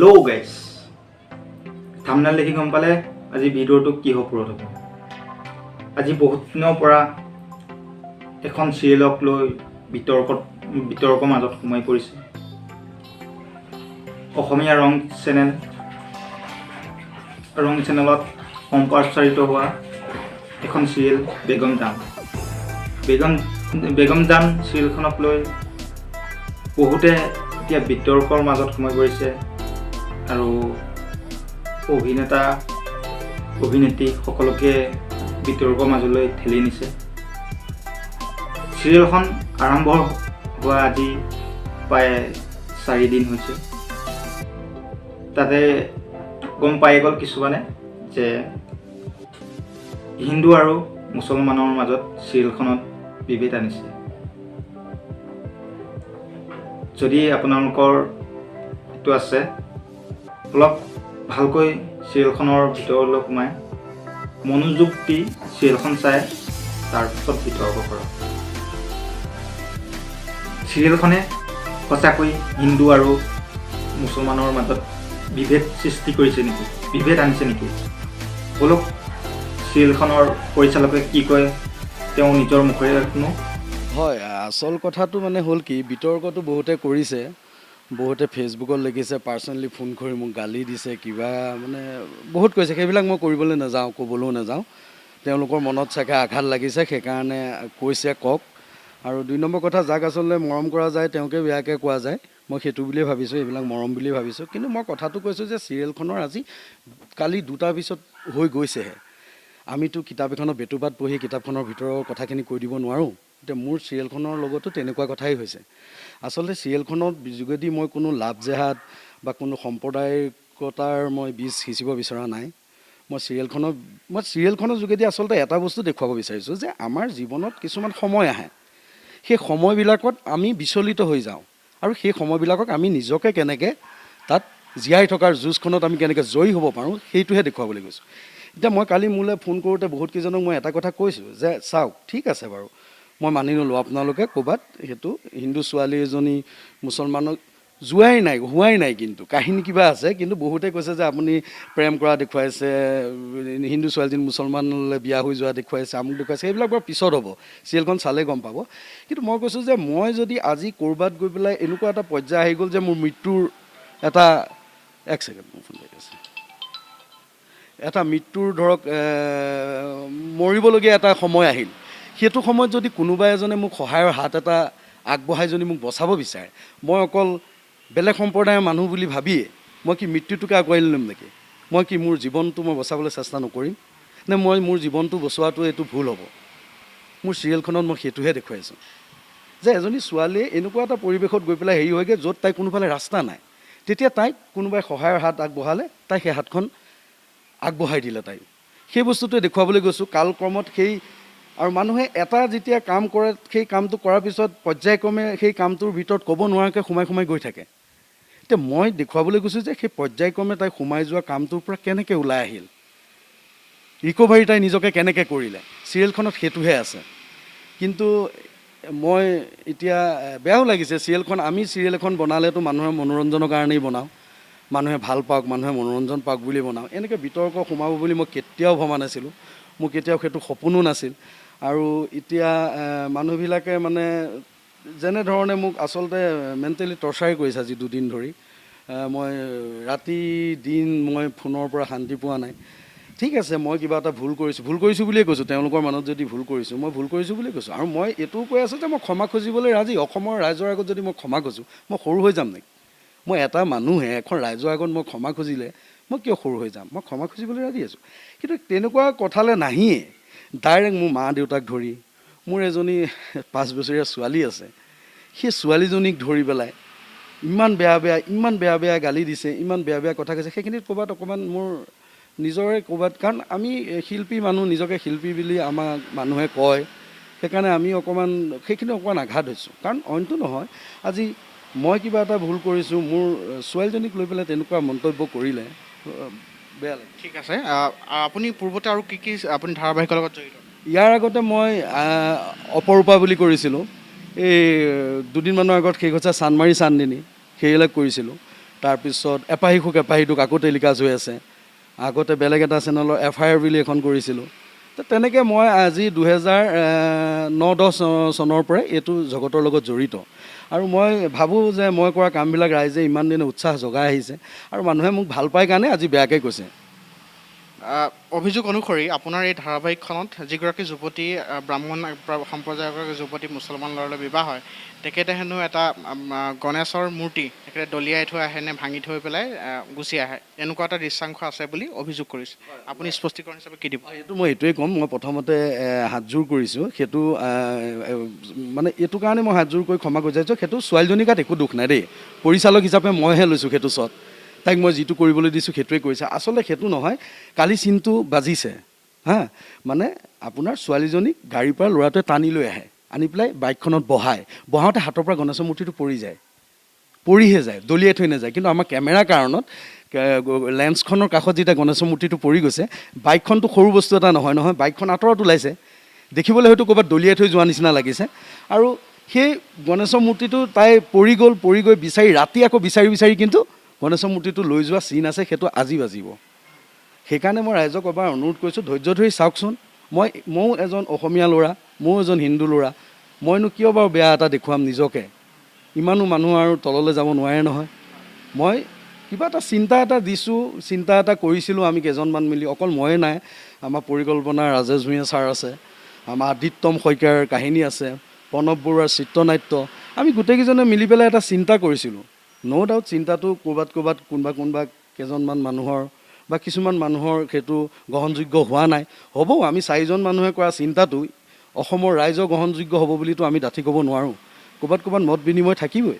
Hello' guys, thumbnail দেখি গম পালে আজি ভিডিঅ'টো কিহৰ ওপৰত হ'ব। আজি বহুত দিনৰ পৰা এখন চিৰিয়েলক লৈ বিতৰ্কৰ মাজত সোমাই পৰিছে। অসমীয়া ৰং চেনেলত সম্প্ৰচাৰিত হোৱা এখন চিৰিয়েল বেগম জান চিৰিয়েলখনক লৈ বহুতে এতিয়া বিতৰ্কৰ মাজত সোমাই পৰিছে আৰু অভিনেত্ৰী সকলোকে বিতৰ্কৰ মাজলৈ ঠেলি নিছে। চিৰিয়েলখন আৰম্ভ হোৱা আজি প্ৰায় 4 দিন হৈছে। তাতে গম পাই গ'ল কিছুমানে যে হিন্দু আৰু মুছলমানৰ মাজত চিৰিয়েলখনত বিভেদ আনিছে। যদি আপোনালোকৰ এইটো আছে, অলপ ভালকৈ চিৰিয়েলখনৰ ভিতৰলৈ সোমাই মনোযোগ দি চিৰিয়েলখন চাই তাৰপিছত বিতৰ্ক কৰক। চিৰিয়েলখনে সঁচাকৈ হিন্দু আৰু মুছলমানৰ মাজত বিভেদ আনিছে নেকি? সকলো চিৰিয়েলখনৰ পৰিচালকে কি কয় তেওঁ নিজৰ মুখেৰে শুনো। হয়, আচল কথাটো মানে হ'ল কি, বিতৰ্কটো বহুতে কৰিছে, বহুতে ফেচবুকত লিখিছে, পাৰ্চনেলি ফোন কৰি মোক গালি দিছে, কিবা মানে বহুত কৈছে। সেইবিলাক মই কৰিবলৈ নাযাওঁ, ক'বলৈও নাযাওঁ। তেওঁলোকৰ মনত চাগে আঘাত লাগিছে, সেইকাৰণে কৈছে কওক। আৰু 2 নম্বৰ কথা, যাক আচলতে মৰম কৰা যায় তেওঁকে বেয়াকৈ কোৱা যায়। মই সেইটো বুলিয়ে ভাবিছোঁ, এইবিলাক মৰম বুলিয়ে ভাবিছোঁ। কিন্তু মই কথাটো কৈছোঁ যে চিৰিয়েলখনৰ আজি কালি 2টাৰ পিছত হৈ গৈছেহে। আমিতো কিতাপ এখনৰ বেতুপাত পঢ়ি কিতাপখনৰ ভিতৰৰ কথাখিনি কৈ দিব নোৱাৰোঁ। এতিয়া মোৰ চিৰিয়েলখনৰ লগতো তেনেকুৱা কথাই হৈছে। আচলতে চিৰিয়েলখনৰ যোগেদি মই কোনো লাভ জেহাদ বা কোনো সাম্প্ৰদায়িকতাৰ মই বীজ সিঁচিব বিচৰা নাই। মই চিৰিয়েলখনৰ যোগেদি আচলতে এটা বস্তু দেখুৱাব বিচাৰিছোঁ যে আমাৰ জীৱনত কিছুমান সময় আহে, সেই সময়বিলাকত আমি বিচলিত হৈ যাওঁ আৰু সেই সময়বিলাকক আমি নিজকে কেনেকৈ তাত জীয়াই থকাৰ যুঁজখনত আমি কেনেকৈ জয়ী হ'ব পাৰোঁ সেইটোহে দেখুৱাবলৈ গৈছোঁ। এতিয়া মই কালি মোলৈ ফোন কৰোঁতে বহুতকেইজনক মই এটা কথা কৈছোঁ যে চাওক, ঠিক আছে বাৰু, মই মানি ল'লোঁ আপোনালোকে ক'ৰবাত সেইটো হিন্দু ছোৱালী এজনী মুছলমানক হোৱাই নাই, কিন্তু কাহিনী কিবা আছে। কিন্তু বহুতে কৈছে যে আপুনি প্ৰেম কৰা দেখুৱাইছে, হিন্দু ছোৱালীজনী মুছলমানলৈ বিয়া হৈ যোৱা দেখুৱাইছে, আমুক দেখুৱাইছে। সেইবিলাক বাৰু পিছত হ'ব, চিৰিয়েলখন চালে গম পাব। কিন্তু মই কৈছোঁ যে মই যদি আজি ক'ৰবাত গৈ পেলাই এনেকুৱা এটা পৰ্যায় আহি গ'ল যে মোৰ মৃত্যুৰ এটা মোৰ ফোন লাগি আছে, এটা মৃত্যুৰ ধৰক মৰিবলগীয়া এটা সময় আহিল, সেইটো সময়ত যদি কোনোবা এজনে মোক সহায়ৰ হাত এটা আগবঢ়াই যদি মোক বচাব বিচাৰে, মই অকল বেলেগ সম্প্ৰদায়ৰ মানুহ বুলি ভাবিয়ে মই কি মৃত্যুটোকে আগুৱাই ল'ম নেকি? মই কি মোৰ জীৱনটো মই বচাবলৈ চেষ্টা নকৰিম নে মই মোৰ জীৱনটো বচোৱাটো এইটো ভুল হ'ব? মোৰ চিৰিয়েলখনত মই সেইটোহে দেখুৱাইছোঁ যে এজনী ছোৱালীয়ে এনেকুৱা এটা পৰিৱেশত গৈ পেলাই হেৰি হয়গৈ য'ত তাই কোনোফালে ৰাস্তা নাই, তেতিয়া তাইক কোনোবাই সহায়ৰ হাত আগবঢ়ালে, তাই সেই হাতখন আগবঢ়াই দিলে। তাই সেই বস্তুটোৱে দেখুৱাবলৈ গৈছোঁ। কালক্ৰমত আৰু মানুহে এটা যেতিয়া কাম কৰে, সেই কামটো কৰাৰ পিছত পৰ্যায়ক্ৰমে সেই কামটোৰ ভিতৰত ক'ব নোৱাৰাকৈ সোমাই গৈ থাকে। এতিয়া মই দেখুৱাবলৈ গৈছোঁ যে সেই পৰ্যায়ক্ৰমে তাই সোমাই যোৱা কামটোৰ পৰা কেনেকৈ ওলাই আহিল, ৰিকভাৰী তাই নিজকে কেনেকৈ কৰিলে, চিৰিয়েলখনত সেইটোহে আছে। কিন্তু মই এতিয়া বেয়াও লাগিছে, আমি চিৰিয়েল এখন বনালেতো মানুহৰ মনোৰঞ্জনৰ কাৰণেই বনাওঁ, মানুহে ভাল পাওক, মানুহে মনোৰঞ্জন পাওক বুলি বনাওঁ। এনেকৈ বিতৰ্ক সোমাব বুলি মই কেতিয়াও ভবা নাছিলোঁ, মোৰ কেতিয়াও সেইটো সপোনো নাছিল। আৰু এতিয়া মানুহবিলাকে মানে যেনেধৰণে মোক আচলতে মেণ্টেলি টৰ্চাৰ কৰিছে আজি 2 দিন ধৰি, মই ৰাতি দিন মই ফোনৰ পৰা শান্তি পোৱা নাই। ঠিক আছে, মই কিবা এটা ভুল কৰিছোঁ বুলিয়ে কৈছোঁ। তেওঁলোকৰ মনত যদি ভুল কৰিছোঁ, মই ভুল কৰিছোঁ বুলিয়ে কৈছোঁ। আৰু মই এইটোও কৈ আছোঁ যে মই ক্ষমা খুজিবলৈ ৰাজি। অসমৰ ৰাইজৰ আগত যদি মই ক্ষমা খুজোঁ, মই সৰু হৈ যাম নেকি? মই এটা মানুহে এখন ৰাইজৰ আগত মই ক্ষমা খুজিলে মই কিয় সৰু হৈ যাম? মই ক্ষমা খুজিবলৈ ৰাজি আছোঁ। কিন্তু তেনেকুৱা কথালৈ নাহিয়ে ডাইৰেক্ট মোৰ মা দেউতাক ধৰি, মোৰ এজনী 5 বছৰীয়া ছোৱালী আছে, সেই ছোৱালীজনীক ধৰি পেলাই ইমান বেয়া বেয়া গালি দিছে, ইমান বেয়া কথা কৈছে। সেইখিনিত ক'ৰবাত অকণমান মোৰ নিজৰে কাৰণ আমি শিল্পী মানুহ, নিজকে শিল্পী বুলি আমাক মানুহে কয়, সেইকাৰণে আমি সেইখিনি অকণমান আঘাত হৈছোঁ। কাৰণ অইনটো নহয়, আজি মই কিবা এটা ভুল কৰিছোঁ, মোৰ ছোৱালীজনীক লৈ পেলাই তেনেকুৱা মন্তব্য কৰিলে বেয়া লাগে। ঠিক আছে, আপুনি পূৰ্বতে আৰু কি আপুনি ধাৰাবাহিকৰ লগত জড়িত? ইয়াৰ আগতে মই অপৰূপা বুলি কৰিছিলোঁ। এই 2 দিনমানৰ আগত শেষ হৈছে চান্দমাৰি চান্দিনী, সেইবিলাক কৰিছিলোঁ। তাৰপিছত এপাহিটোক আকৌ টেলিকাষ্ট হৈ আছে। আগতে বেলেগ এটা চেনেলৰ FIR বুলি এখন কৰিছিলোঁ। তো তেনেকৈ মই আজি 2009-10 চনৰ পৰাই এইটো জগতৰ লগত জড়িত। আৰু মই ভাবোঁ যে মই কৰা কামবিলাক ৰাইজে ইমান দিনে উৎসাহ জগাই আহিছে আৰু মানুহে মোক ভাল পায় কাৰণে আজি বেয়াকৈ কৈছে। অভিযোগ অনুসৰি আপোনাৰ এই ধাৰাবাহিকখনত যিগৰাকী যুৱতী ব্ৰাহ্মণ সম্প্ৰদায়ৰ যুৱতী মুছলমান ল'ৰালৈ বিবাহ হয়, তেখেতে হেনো এটা গণেশৰ মূৰ্তি তেখেতে দলিয়াই থৈ আহে নে ভাঙি থৈ পেলাই গুচি আহে, এনেকুৱা এটা দৃশ্যাংশ আছে বুলি অভিযোগ কৰিছে। আপুনি স্পষ্টীকৰণ হিচাপে কি দিব? এইটো মই এইটোৱে ক'ম, মই প্ৰথমতে হাতযোৰ কৰিছোঁ। সেইটো মানে এইটো কাৰণে মই হাতযোৰ কৰি ক্ষমা খুজিছোঁ। সেইটো ছোৱালীজনীৰ গাত একো দুখ নাই দেই, পৰিচালক হিচাপে মইহে লৈছোঁ সেইটো শ্বট। তাইক মই যিটো কৰিবলৈ দিছোঁ সেইটোৱে কৰিছে। আচলতে সেইটো নহয়, কালি চিনটো বাজিছে হা, মানে আপোনাৰ ছোৱালীজনীক গাড়ীৰ পৰা ল'ৰাটোৱে টানি লৈ আহে, আনি পেলাই বাইকখনত বহাওঁতে হাতৰ পৰা গণেশৰ মূৰ্তিটো পৰিহে যায়, দলিয়াই থৈ নাযায়। কিন্তু আমাৰ কেমেৰাৰ কাৰণত লেন্সখনৰ কাষত যেতিয়া গণেশৰ মূৰ্তিটো পৰি গৈছে, বাইকখনটো সৰু বস্তু এটা নহয়, বাইকখন আঁতৰত ওলাইছে, দেখিবলৈ হয়তো ক'ৰবাত দলিয়াই থৈ যোৱা নিচিনা লাগিছে। আৰু সেই গণেশৰ মূৰ্তিটো তাই পৰি গৈ ৰাতি আকৌ বিচাৰি কিন্তু গণেশৰ মূৰ্তিটো লৈ যোৱা চিন আছে, সেইটো আজি বাজিব। সেইকাৰণে মই ৰাইজক এবাৰ অনুৰোধ কৰিছোঁ, ধৈৰ্য ধৰি চাওকচোন। ময়ো এজন অসমীয়া ল'ৰা, ময়ো এজন হিন্দু ল'ৰা, মইনো কিয় বাৰু বেয়া এটা দেখুৱাম নিজকে? ইমানো মানুহ আৰু তললৈ যাব নোৱাৰে নহয়। মই কিবা এটা চিন্তা এটা দিছোঁ, চিন্তা এটা কৰিছিলোঁ আমি কেইজনমান মিলি, অকল ময়ে নাই, আমাৰ পৰিকল্পনাৰ ৰাজেশ ভূঞা ছাৰ আছে, আমাৰ আদিত্যম শইকীয়াৰ কাহিনী আছে, প্ৰণৱ বৰুৱাৰ চিত্ৰনাট্য, আমি গোটেইকেইজনে মিলি পেলাই এটা চিন্তা কৰিছিলোঁ। ন' ডাউট চিন্তাটো ক'ৰবাত কোনোবা কেইজনমান মানুহৰ বা কিছুমান মানুহৰ সেইটো গ্ৰহণযোগ্য হোৱা নাই। হ'ব, আমি 4জন মানুহে কৰা চিন্তাটো অসমৰ ৰাইজৰ গ্ৰহণযোগ্য হ'ব বুলিতো আমি ডাঠি ক'ব নোৱাৰোঁ। ক'ৰবাত মত বিনিময় থাকিবই,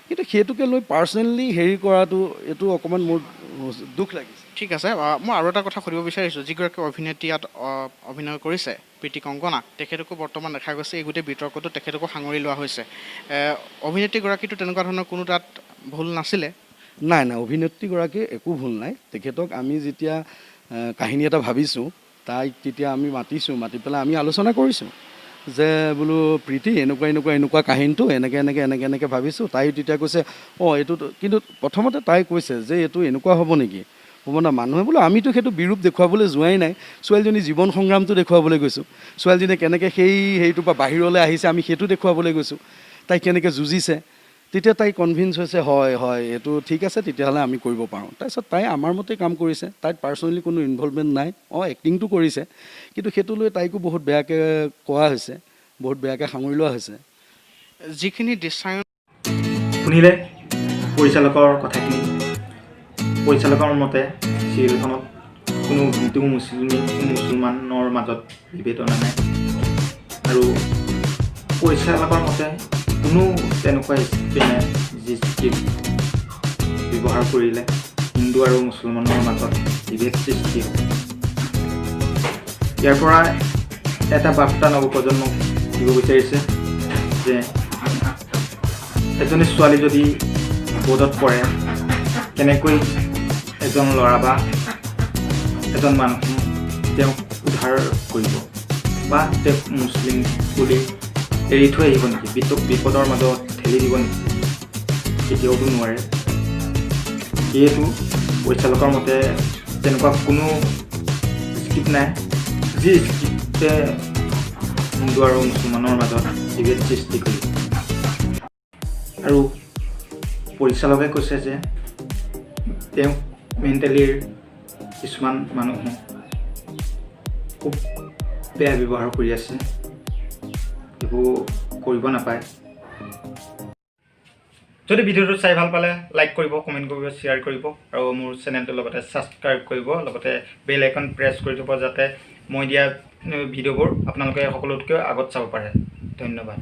কিন্তু সেইটোকে লৈ পাৰ্চনেলি হেৰি কৰাটো এইটো অকণমান মোৰ দুখ লাগিছে। ঠিক আছে, মই আৰু এটা কথা সুধিব বিচাৰিছোঁ। যিগৰাকী অভিনেত্ৰী ইয়াত অভিনয় কৰিছে, প্ৰীতি কংকনা, তেখেতকো বৰ্তমান দেখা গৈছে এই গোটেই বিতৰ্কটো তেখেতকো সাঙুৰি লোৱা হৈছে। অভিনেত্ৰীগৰাকীটো তেনেকুৱা ধৰণৰ কোনো তাত ভুল নাছিলে? নাই, অভিনেত্ৰীগৰাকীৰ একো ভুল নাই। তেখেতক আমি যেতিয়া কাহিনী এটা ভাবিছোঁ, তাইক তেতিয়া আমি মাতি পেলাই আমি আলোচনা কৰিছোঁ যে বোলো প্ৰীতি এনেকুৱা কাহিনীটো এনেকৈ ভাবিছোঁ। তাই তেতিয়া কৈছে এইটোতো, কিন্তু প্ৰথমতে তাই কৈছে যে এইটো এনেকুৱা হ'ব নেকি? হ'ব না, মানুহে বোলো আমিতো সেইটো বিৰূপ দেখুৱাবলৈ যোৱাই নাই, ছোৱালীজনীৰ জীৱন সংগ্ৰামটো দেখুৱাবলৈ গৈছোঁ। ছোৱালীজনীয়ে কেনেকৈ সেই হেৰিটোৰ পৰা বাহিৰলৈ আহিছে আমি সেইটো দেখুৱাবলৈ গৈছোঁ, তাই কেনেকৈ যুঁজিছে। তেতিয়া তাই কনভিন্স হৈছে, হয় এইটো ঠিক আছে, তেতিয়াহ'লে আমি কৰিব পাৰোঁ। তাৰপিছত তাই আমাৰ মতে কাম কৰিছে, তাইত পাৰ্চনেলি কোনো ইনভলভমেণ্ট নাই। এক্টিংটো কৰিছে, কিন্তু সেইটো লৈ তাইকো বহুত বেয়াকৈ কোৱা হৈছে, বহুত বেয়াকৈ সাঙুৰি লোৱা হৈছে। যিখিনি দৃশ্যায়ন শুনিলে পৰিচালকৰ কথাখিনি। পৰিচালকৰ মতে চিৰিয়েলখনত কোনো হিন্দু মুছলমানৰ মাজত বিভেদনা নাই, আৰু পৰিচালকৰ মতে কোনো তেনেকুৱা স্ক্ৰিপ্ট নাই যি স্ক্ৰিপ্ট ব্যৱহাৰ কৰিলে হিন্দু আৰু মুছলমানৰ মাজত বিভেদ সৃষ্টি হ'ব। ইয়াৰ পৰা এটা বাৰ্তা নৱপ্ৰজন্মক দিব বিচাৰিছে যে এজনী ছোৱালী যদি বিপদত পৰে, কেনেকৈ এজন ল'ৰা বা এজন মানুহ তেওঁক উদ্ধাৰ কৰিব, বা তেওঁক মুছলিম বুলি এৰি থৈ আহিব নেকি? বিপদৰ মাজত ঠেলি দিব নেকি? কেতিয়াওতো নোৱাৰে। সেয়েতো পৰিচালকৰ মতে তেনেকুৱা কোনো স্ক্ৰিপ্ট নাই যি স্ক্ৰিপ্টে হিন্দু আৰু মুছলমানৰ মাজত বিভেদ সৃষ্টি কৰিব। আৰু পৰিচালকে কৈছে যে তেওঁক মেণ্টেলিৰ কিছুমান মানুহে খুব বেয়া ব্যৱহাৰ কৰি আছে, এইবোৰ কৰিব নাপায়। যদি ভিডিঅ'টো চাই ভাল পালে লাইক কৰিব, কমেণ্ট কৰিব, শ্বেয়াৰ কৰিব, আৰু মোৰ চেনেলটোৰ লগতে ছাবস্ক্ৰাইব কৰিব, লগতে বেল আইকন প্ৰেছ কৰি থ'ব যাতে মই দিয়া ভিডিঅ'বোৰ আপোনালোকে সকলোতকৈ আগত চাব পাৰে। ধন্যবাদ।